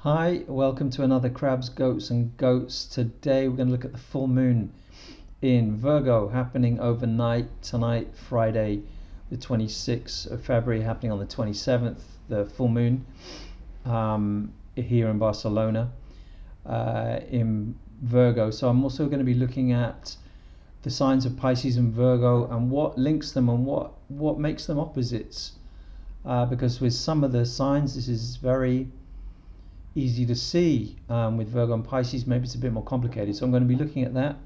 Hi, welcome to another Crabs, Goats and Goats. Today we're going to look at the full moon in Virgo happening overnight tonight, Friday the 26th of February, happening on the 27th, the full moon here in Barcelona in Virgo. So I'm also going to be looking at the signs of Pisces and Virgo and what links them and what makes them opposites, because with some of the signs this is very easy to see. With Virgo and Pisces maybe it's a bit more complicated, so I'm going to be looking at that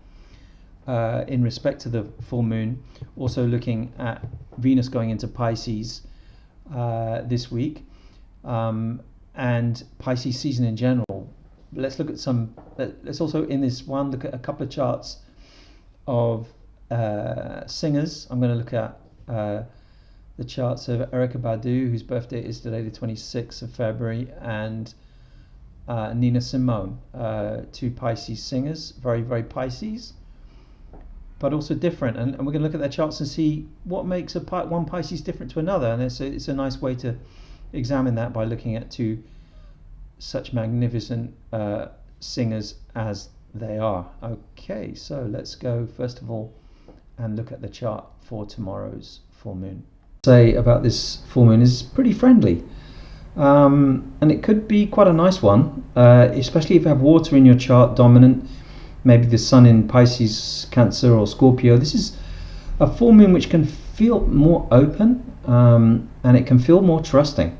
in respect to the full moon, also looking at Venus going into Pisces this week, and Pisces season in general. Let's look at let's also in this one look at a couple of charts of singers. I'm going to look at the charts of Erykah Badu, whose birthday is today the 26th of February, and Nina Simone, two Pisces singers, very, very Pisces, but also different. And we're going to look at their charts and see what makes one Pisces different to another. And it's a nice way to examine that by looking at two such magnificent singers as they are. Okay, so let's go first of all and look at the chart for tomorrow's full moon. Say about this full moon is pretty friendly. And it could be quite a nice one, especially if you have water in your chart dominant, maybe the sun in Pisces, Cancer or Scorpio. This is a full moon which can feel more open, and it can feel more trusting.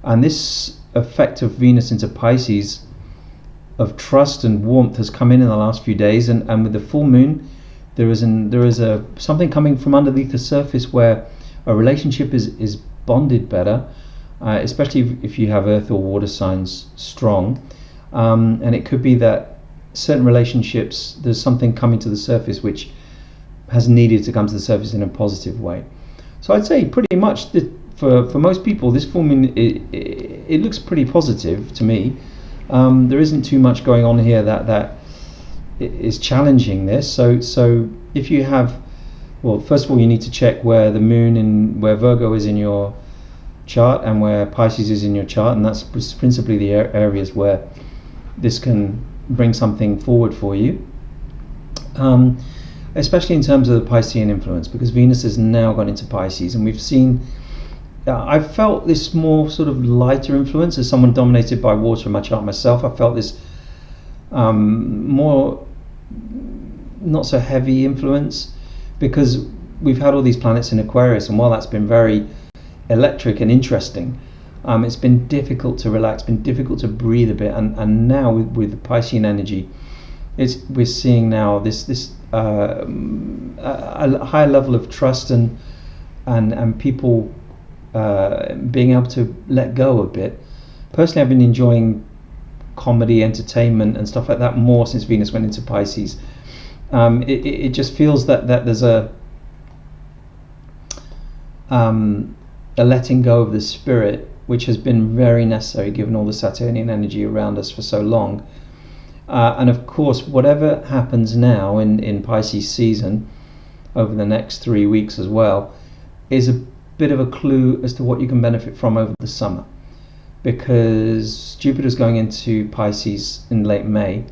And this effect of Venus into Pisces of trust and warmth has come in the last few days, and with the full moon there is something coming from underneath the surface where a relationship is bonded better. Especially if you have earth or water signs strong, and it could be that certain relationships, there's something coming to the surface which has needed to come to the surface in a positive way. So I'd say pretty much for most people this full moon it looks pretty positive to me. There isn't too much going on here that is challenging this. So if you have, well, first of all you need to check where the moon and where Virgo is in your chart and where Pisces is in your chart, and that's principally the areas where this can bring something forward for you, especially in terms of the Piscean influence, because Venus has now gone into Pisces, and we've seen I've felt this more sort of lighter influence as someone dominated by water in my chart myself. I felt this more not so heavy influence because we've had all these planets in Aquarius, and while that's been very electric and interesting, it's been difficult to relax, been difficult to breathe a bit, and now with the Piscean energy, we're seeing now this a higher level of trust and people being able to let go a bit. Personally, I've been enjoying comedy, entertainment and stuff like that more since Venus went into Pisces. It just feels that there's a letting go of the spirit, which has been very necessary given all the Saturnian energy around us for so long. And of course, whatever happens now in Pisces season over the next 3 weeks as well is a bit of a clue as to what you can benefit from over the summer, because Jupiter's going into Pisces in late May,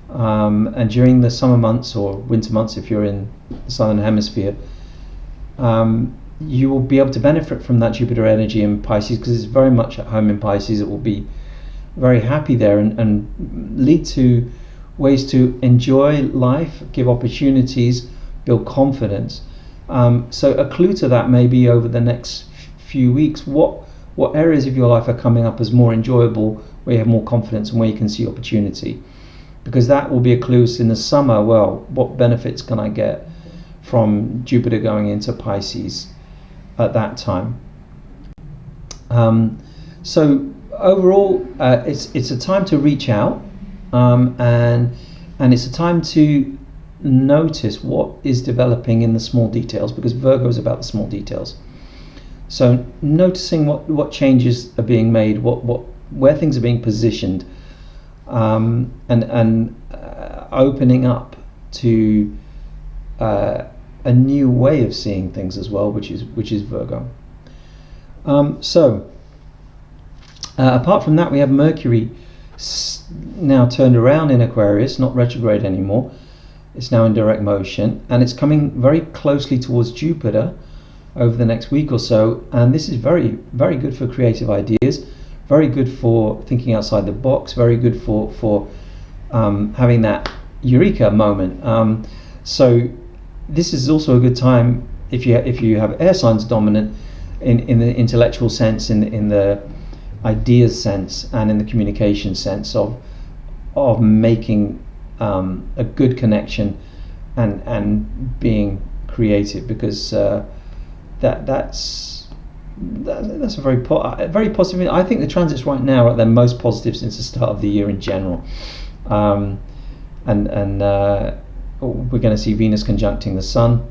and during the summer months or winter months if you're in the southern hemisphere, you will be able to benefit from that Jupiter energy in Pisces because it's very much at home in Pisces. It will be very happy there and lead to ways to enjoy life, give opportunities, build confidence. So a clue to that may be over the next few weeks what areas of your life are coming up as more enjoyable, where you have more confidence and where you can see opportunity, because that will be a clue in the summer. Well, what benefits can I get from Jupiter going into Pisces at that time? So overall, it's a time to reach out, and it's a time to notice what is developing in the small details, because Virgo is about the small details. So noticing what changes are being made, where things are being positioned, and opening up to a new way of seeing things as well, which is Virgo. So Apart from that, we have Mercury now turned around in Aquarius, not retrograde anymore. It's now in direct motion, and it's coming very closely towards Jupiter over the next week or so. And this is very, very good for creative ideas, very good for thinking outside the box, very good for having that eureka moment. So this is also a good time if you have air signs dominant in the intellectual sense, in the ideas sense, and in the communication sense of making a good connection and being creative, because that's a very positive. I think the transits right now are at their most positive since the start of the year in general, and we're going to see Venus conjuncting the Sun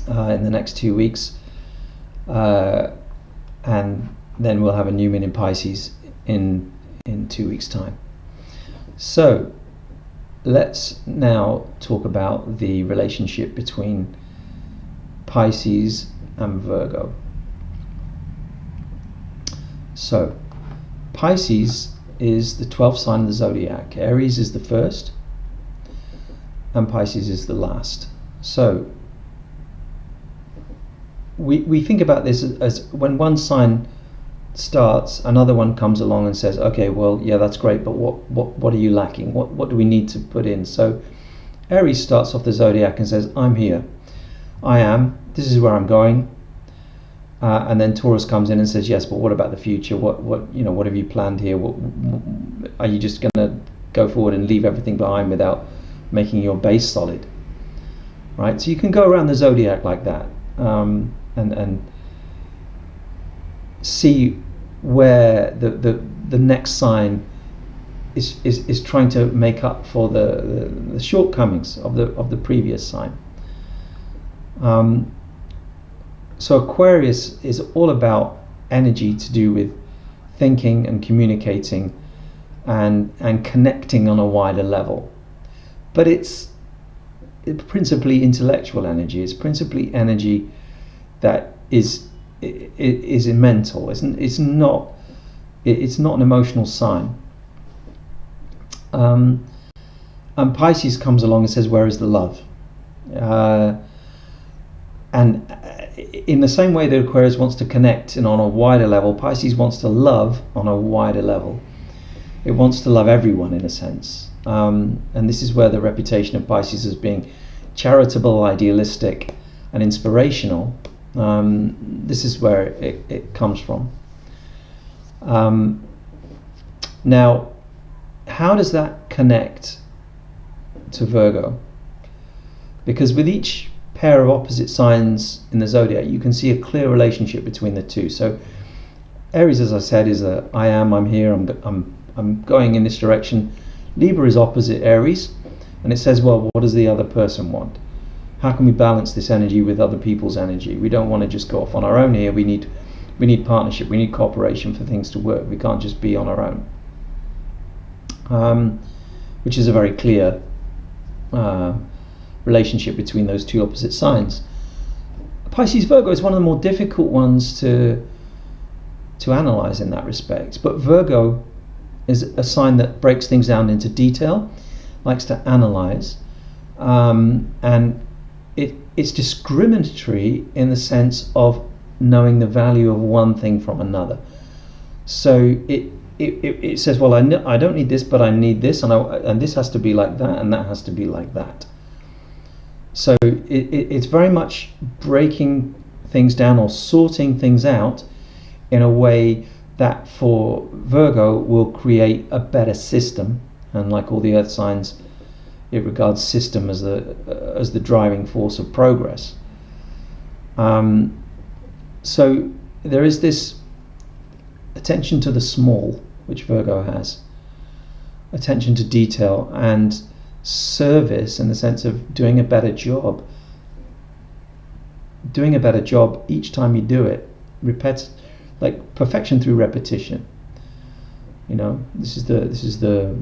in the next 2 weeks, and then we'll have a new moon in Pisces in 2 weeks' time. So let's now talk about the relationship between Pisces and Virgo. So Pisces is the 12th sign of the zodiac. Aries is the first, and Pisces is the last. So we think about this as when one sign starts, another one comes along and says, okay, well, yeah, that's great, but what are you lacking? What do we need to put in? So Aries starts off the zodiac and says, I'm here, I am, this is where I'm going. And then Taurus comes in and says, yes, but what about the future? What have you planned here? Are you just going to go forward and leave everything behind without making your base solid? Right? So you can go around the zodiac like that, and see where the next sign is trying to make up for the shortcomings of the previous sign. So Aquarius is all about energy to do with thinking and communicating and connecting on a wider level, but it's principally intellectual energy. It's principally energy that is mental. It's not an emotional sign. And Pisces comes along and says, where is the love? And in the same way that Aquarius wants to connect and on a wider level, Pisces wants to love on a wider level. It wants to love everyone in a sense. And this is where the reputation of Pisces as being charitable, idealistic, and inspirational, this is where it comes from. Now, how does that connect to Virgo? Because with each pair of opposite signs in the zodiac, you can see a clear relationship between the two. So Aries, as I said, is I'm here, I'm going in this direction. Libra is opposite Aries, and it says, well, what does the other person want? How can we balance this energy with other people's energy? We don't want to just go off on our own here. We need partnership. We need cooperation for things to work. We can't just be on our own, which is a very clear relationship between those two opposite signs. Pisces Virgo is one of the more difficult ones to analyze in that respect, but Virgo is a sign that breaks things down into detail, likes to analyze, and it's discriminatory in the sense of knowing the value of one thing from another. So it says, well, I don't need this, but I need this, and this has to be like that, and that has to be like that. So it's very much breaking things down or sorting things out in a way that for Virgo will create a better system. And like all the earth signs, it regards system as the driving force of progress. So there is this attention to the small, which Virgo has, attention to detail and service in the sense of doing a better job each time you do it, like perfection through repetition. This is the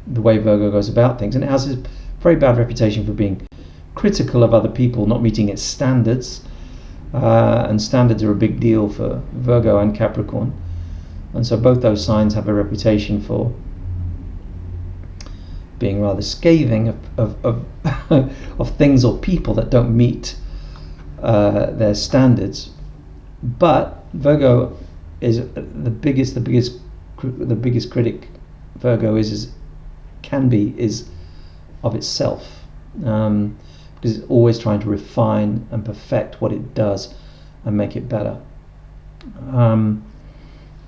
way Virgo goes about things, and it has a very bad reputation for being critical of other people not meeting its standards, and standards are a big deal for Virgo and Capricorn, and so both those signs have a reputation for being rather scathing of of things or people that don't meet their standards. But Virgo is the biggest critic Virgo can be of itself, because it's always trying to refine and perfect what it does and make it better.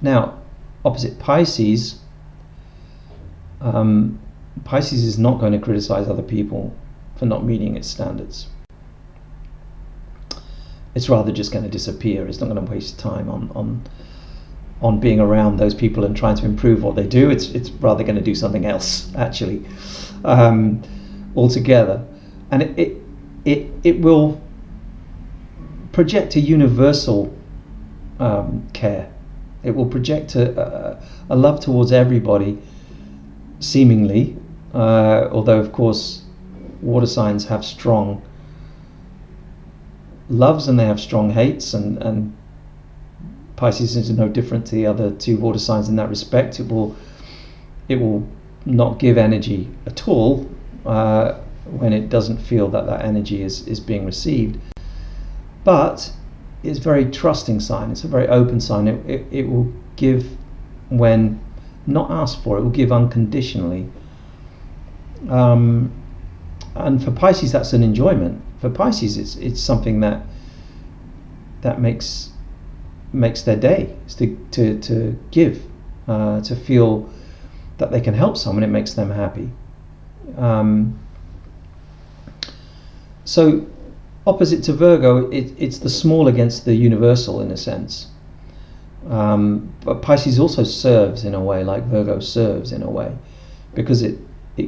Now, opposite Pisces, Pisces is not going to criticize other people for not meeting its standards. It's rather just going to disappear. It's not going to waste time on being around those people and trying to improve what they do. It's rather going to do something else, actually, altogether. And it will project a universal care. It will project a love towards everybody, seemingly, although of course water signs have strong loves and they have strong hates, and Pisces is no different to the other two water signs in that respect. It will not give energy at all when it doesn't feel that energy is being received, but it's a very trusting sign. It's a very open sign. It will give when not asked for. It will give unconditionally, and for Pisces that's an enjoyment. For Pisces it's something that makes their day, is to give, to feel that they can help someone. It makes them happy. So opposite to Virgo, it's the small against the universal in a sense. But Pisces also serves in a way, like Virgo serves in a way, because it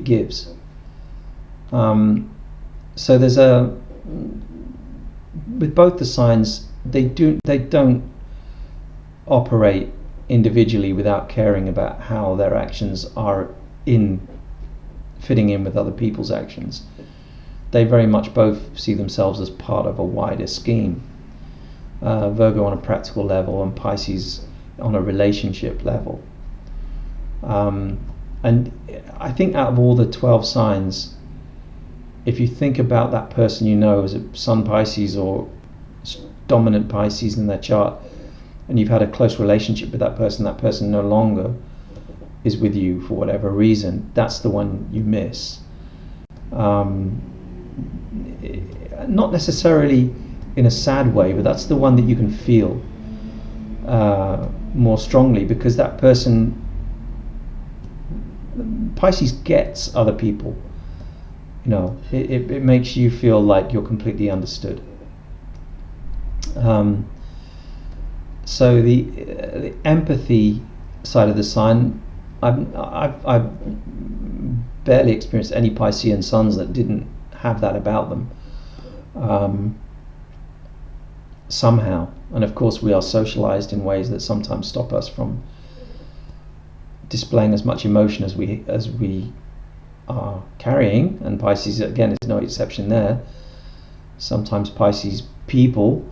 gives. So there's with both the signs, they don't operate individually without caring about how their actions are fitting in with other people's actions. They very much both see themselves as part of a wider scheme. Virgo on a practical level and Pisces on a relationship level. And I think out of all the 12 signs, if you think about that person you know as a Sun Pisces or dominant Pisces in their chart, and you've had a close relationship with that person no longer is with you for whatever reason, that's the one you miss. Not necessarily in a sad way, but that's the one that you can feel more strongly, because that person, Pisces, gets other people. You know, it makes you feel like you're completely understood. So the empathy side of the sign, I've barely experienced any Piscean suns that didn't have that about them, somehow. And of course we are socialized in ways that sometimes stop us from displaying as much emotion as we are carrying, and Pisces again is no exception there. Sometimes Pisces people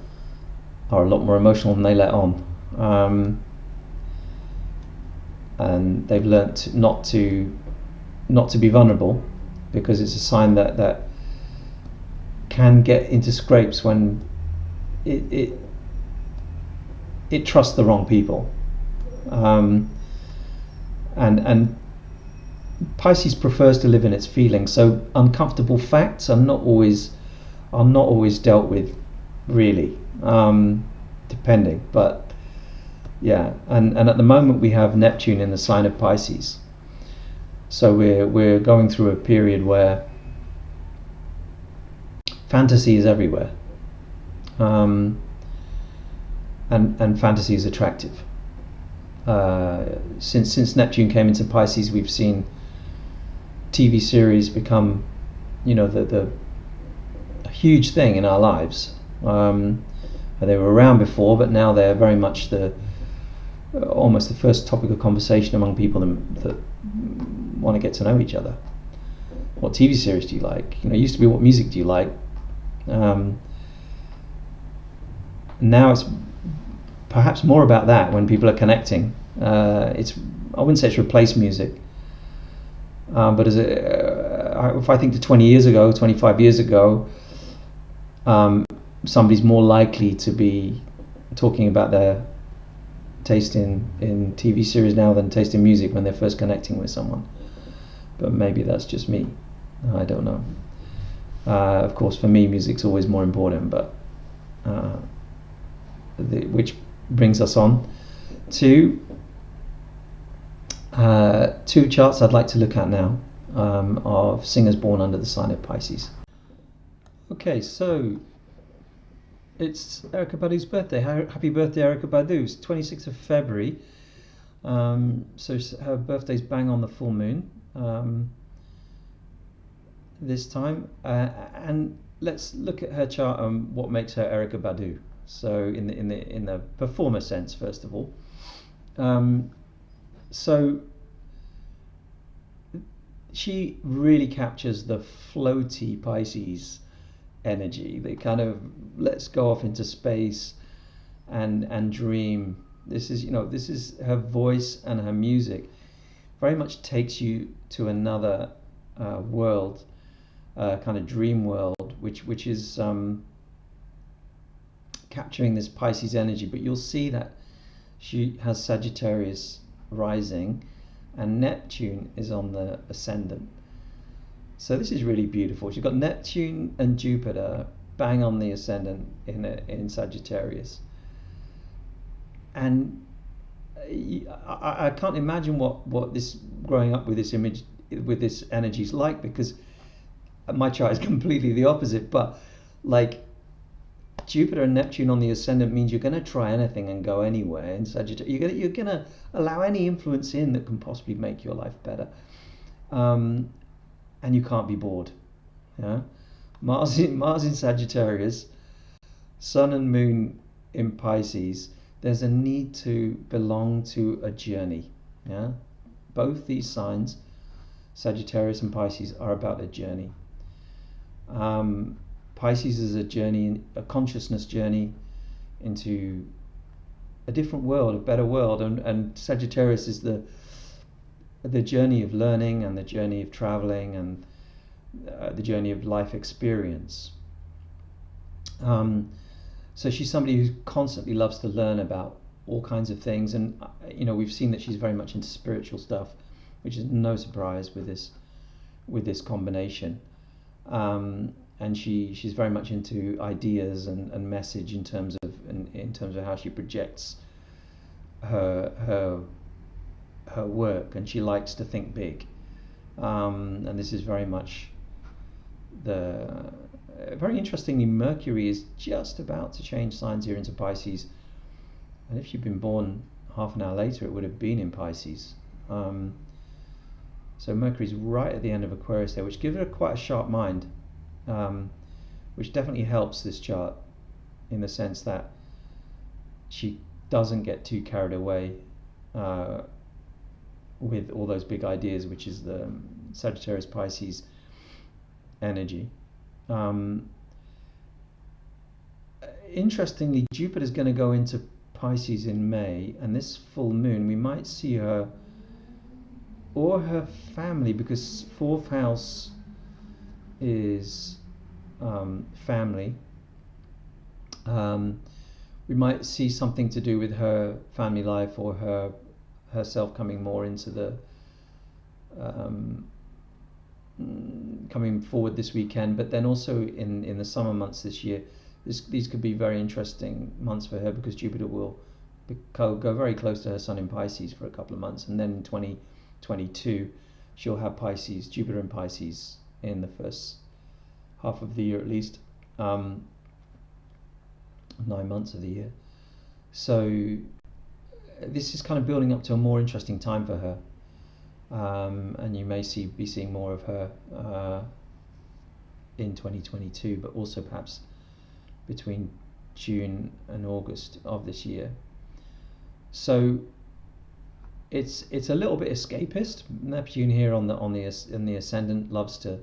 are a lot more emotional than they let on, and they've learnt not to be vulnerable, because it's a sign that can get into scrapes when it trusts the wrong people, and Pisces prefers to live in its feelings, so uncomfortable facts are not always dealt with, really, depending. But yeah, and at the moment we have Neptune in the sign of Pisces, so we're going through a period where fantasy is everywhere, and fantasy is attractive. Since Neptune came into Pisces, we've seen TV series become, the a huge thing in our lives. They were around before, but now they're very much almost the first topic of conversation among people that want to get to know each other. What TV series do you like? It used to be what music do you like? Now it's perhaps more about that when people are connecting. It's I wouldn't say it's replaced music, but if I think to 20 years ago, 25 years ago, somebody's more likely to be talking about their taste in TV series now than taste in music when they're first connecting with someone. But maybe that's just me. I don't know. Of course, for me, music's always more important, but which brings us on to two charts I'd like to look at now of singers born under the sign of Pisces. Okay, so it's Erykah Badu's birthday. Happy birthday, Erykah Badu. It's 26th of February. So her birthday's bang on the full moon this time. And let's look at her chart and what makes her Erykah Badu. So in the performer sense, first of all. So she really captures the floaty Pisces energy. They kind of let's go off into space and dream. This is her voice, and her music very much takes you to another world, kind of dream world, which is capturing this Pisces energy. But you'll see that she has Sagittarius rising, and Neptune is on the ascendant. So this is really beautiful. She's got Neptune and Jupiter bang on the ascendant in Sagittarius. And I can't imagine what this growing up with this image, with this energy is like, because my chart is completely the opposite. But like Jupiter and Neptune on the ascendant means you're going to try anything and go anywhere in Sagittarius. You're going to allow any influence in that can possibly make your life better. And you can't be bored. Yeah? Mars in Sagittarius, Sun and Moon in Pisces. There's a need to belong to a journey. Yeah? Both these signs, Sagittarius and Pisces, are about a journey. Pisces is a journey, a consciousness journey into a different world, a better world, and Sagittarius is the journey of learning and the journey of traveling and the journey of life experience. So she's somebody who constantly loves to learn about all kinds of things, and we've seen that she's very much into spiritual stuff, which is no surprise with this combination. And she's very much into ideas and message in terms of how she projects her work, and she likes to think big. And this is very much very interestingly, Mercury is just about to change signs here into Pisces, and if you'd been born half an hour later, it would have been in Pisces. So Mercury's right at the end of Aquarius there, which gives her quite a sharp mind, which definitely helps this chart in the sense that she doesn't get too carried away with all those big ideas, which is the Sagittarius Pisces energy. Interestingly, Jupiter's going to go into Pisces in May, and this full moon we might see her or her family, because fourth house is family. We might see something to do with her family life, or herself coming more into the coming forward this weekend. But then also in the summer months this year, these could be very interesting months for her, because Jupiter will go very close to her Sun in Pisces for a couple of months, and then in 2022 she'll have Jupiter in Pisces in the first half of the year at least, 9 months of the year. So this is kind of building up to a more interesting time for her, and you may be seeing more of her in 2022, but also perhaps between June and August of this year. So it's a little bit escapist. Neptune here on the ascendant loves to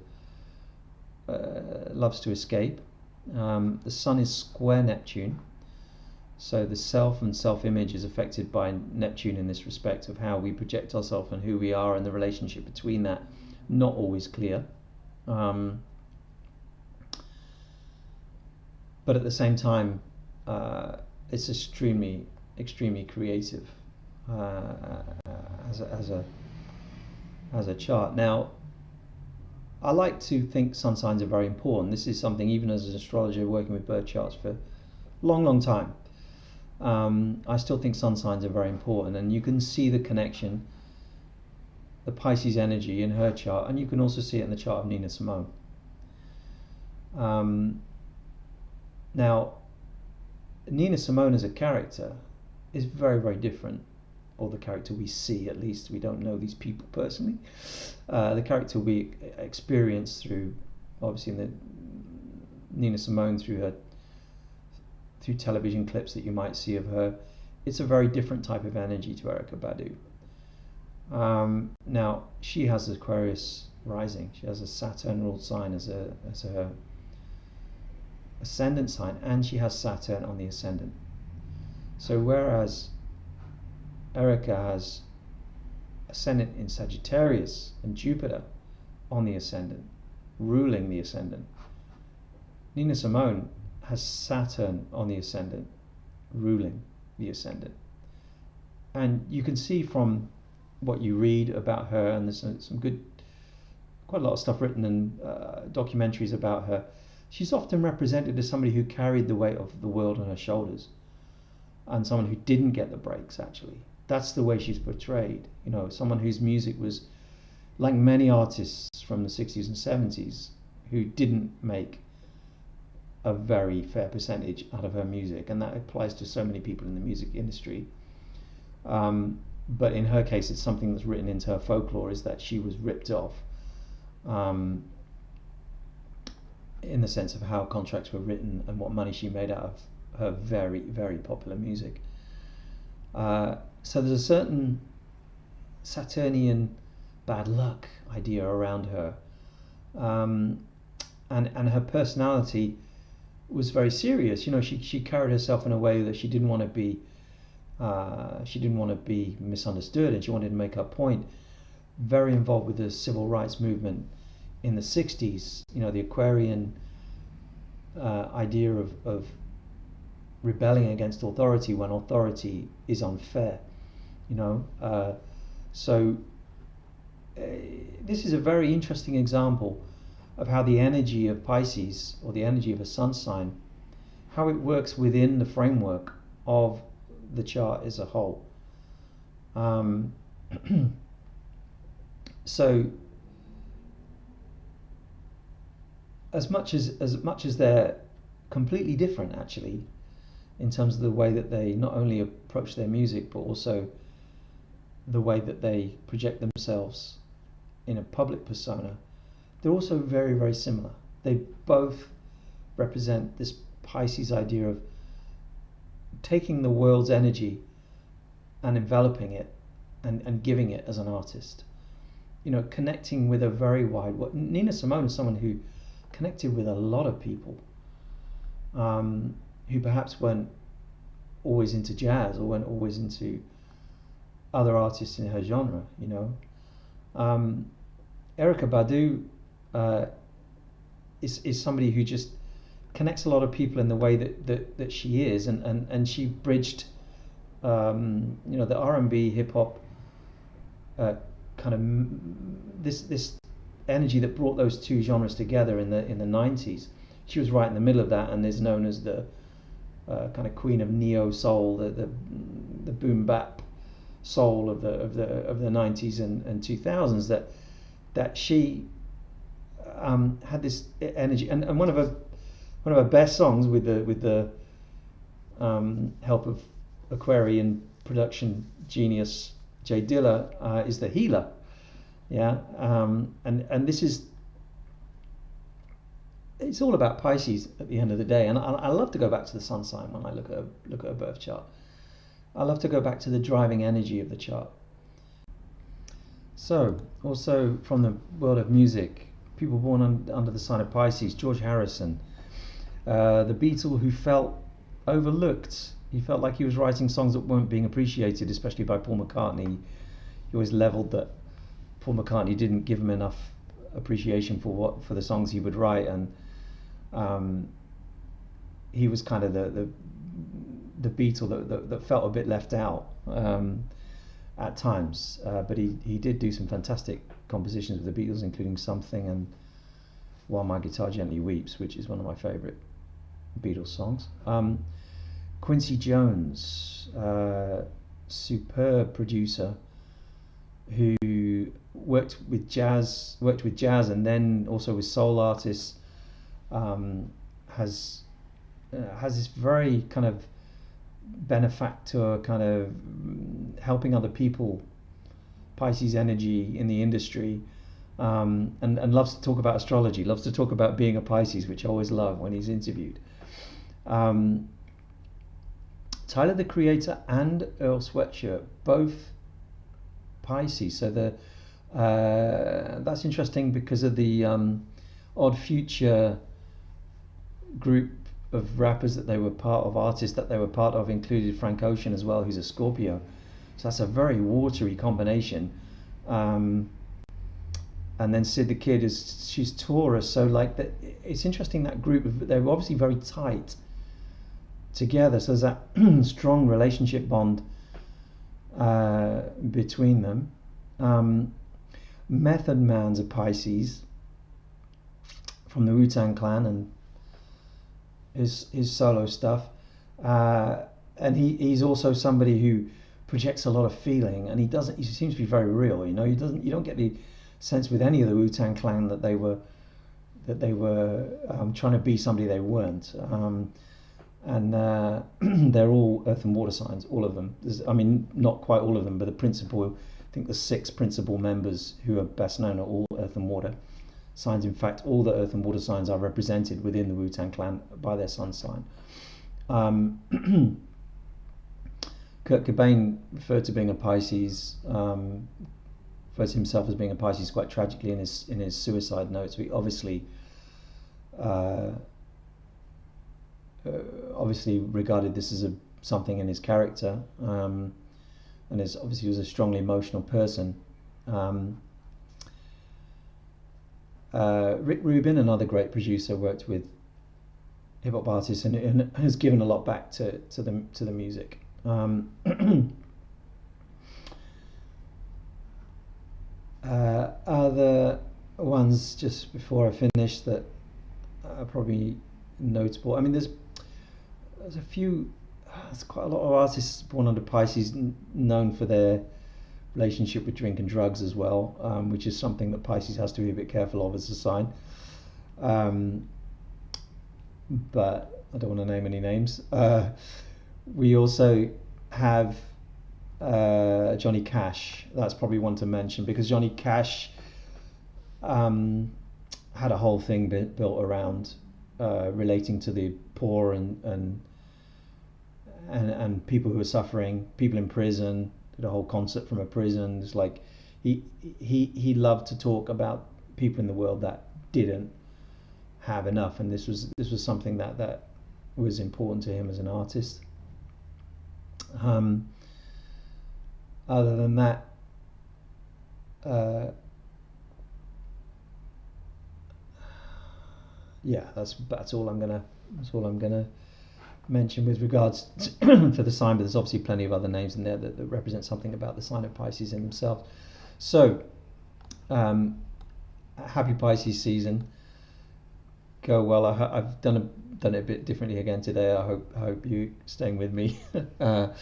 escape. The Sun is square Neptune, So the self and self-image is affected by Neptune in this respect, of how we project ourselves and who we are, and the relationship between that, not always clear. But at the same time, it's extremely creative as a chart. Now, I like to think sun signs are very important. This is something, even as an astrologer working with birth charts for a long time, I still think sun signs are very important, and you can see the connection, the Pisces energy in her chart, and you can also see it in the chart of Nina Simone. Now, Nina Simone as a character is very different, or the character we see, at least. We don't know these people personally. The character we experience through, obviously, in the Nina Simone, through television clips that you might see of her, it's a very different type of energy to Erykah Badu. Now, she has Aquarius rising. She has a Saturn ruled sign as her ascendant sign, and she has Saturn on the ascendant. So whereas Erykah has ascendant in Sagittarius and Jupiter on the ascendant, ruling the ascendant, Nina Simone has Saturn on the ascendant, ruling the ascendant. And you can see from what you read about her, and there's some quite a lot of stuff written in documentaries about her, she's often represented as somebody who carried the weight of the world on her shoulders, and someone who didn't get the breaks, actually. That's the way she's portrayed. You know, someone whose music was, like many artists from the 60s and 70s, who didn't make a very fair percentage out of her music, and that applies to so many people in the music industry. But in her case, it's something that's written into her folklore, is that she was ripped off, in the sense of how contracts were written and what money she made out of her very popular music. So there's a certain Saturnian bad luck idea around her, and her personality was very serious. You know, she carried herself in a way that she didn't want to be misunderstood, and she wanted to make her point. Very involved with the civil rights movement in the 60s. You know, the Aquarian idea of rebelling against authority when authority is unfair. You know, so this is a very interesting example of how the energy of Pisces, or the energy of a sun sign, how it works within the framework of the chart as a whole. So as much as they're completely different, actually, in terms of the way that they not only approach their music, but also the way that they project themselves in a public persona, they're also very similar. They both represent this Pisces idea of taking the world's energy and enveloping it and giving it as an artist. You know, connecting with a very wide. Nina Simone is someone who connected with a lot of people, who perhaps weren't always into jazz, or weren't always into other artists in her genre. You know, Erykah Badu is somebody who just connects a lot of people in the way that she is, and she bridged, you know, the R&B, hip hop, kind of this energy that brought those two genres together in the 90s. She was right in the middle of that, and is known as the kind of queen of neo soul, the boom bap soul of the 90s and 2000s. That she had this energy, and one of her best songs, with the help of Aquarian production genius Jay Dilla, is The Healer. Yeah, and this is, it's all about Pisces at the end of the day. And I love to go back to the sun sign when I look at a birth chart. I love to go back to the driving energy of the chart. So, also from the world of music, people born under the sign of Pisces: George Harrison, the Beatle who felt overlooked. He felt like he was writing songs that weren't being appreciated, especially by Paul McCartney. He always levelled that Paul McCartney didn't give him enough appreciation for the songs he would write, and he was kind of the Beatle that felt a bit left out at times. But he did do some fantastic compositions with the Beatles, including Something and While My Guitar Gently Weeps, which is one of my favourite Beatles songs. Quincy Jones, superb producer who worked with jazz and then also with soul artists. Has this very kind of benefactor, kind of helping other people, Pisces energy in the industry, and loves to talk about astrology, loves to talk about being a Pisces, which I always love when he's interviewed. Tyler the Creator and Earl Sweatshirt, both Pisces. So that's interesting because of the Odd Future group of rappers that they were part of, artists that they were part of, included Frank Ocean as well, who's a Scorpio. So that's a very watery combination. And then Sid the Kid she's Taurus. So like it's interesting, that group they're obviously very tight together. So there's that strong relationship bond between them. Method Man's a Pisces from the Wu-Tang Clan and his solo stuff, and he's also somebody who projects a lot of feeling, and he seems to be very real. You don't get the sense with any of the Wu-Tang Clan that they were trying to be somebody they weren't. And they're all earth and water signs, all of them. Not quite all of them, but I think the 6 principal members who are best known are all earth and water signs. In fact, all the earth and water signs are represented within the Wu-Tang Clan by their sun sign. Kurt Cobain referred to being a Pisces, referred to himself as being a Pisces quite tragically in his suicide notes. We obviously regarded this as something in his character, and obviously was a strongly emotional person. Rick Rubin, another great producer, worked with hip hop artists and has given a lot back to the music. Other ones, just before I finish, that are probably notable. There's a few. There's quite a lot of artists born under Pisces known for their relationship with drink and drugs as well, which is something that Pisces has to be a bit careful of as a sign. But I don't want to name any names. We also have Johnny Cash. That's probably one to mention because Johnny Cash had a whole thing built around relating to the poor and people who are suffering, people in prison. Did a whole concert from a prison. It's like he loved to talk about people in the world that didn't have enough, and this was something that was important to him as an artist. Other than that, that's all I'm gonna mention with regards to the sign, but there's obviously plenty of other names in there that represent something about the sign of Pisces in themselves. So happy Pisces season. Go well. I've done it a bit differently again today. I hope you staying with me. And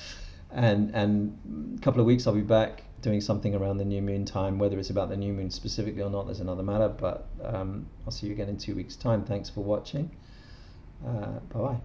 a couple of weeks I'll be back doing something around the new moon time. Whether it's about the new moon specifically or not, there's another matter, but I'll see you again in 2 weeks time. Thanks for watching. Bye bye.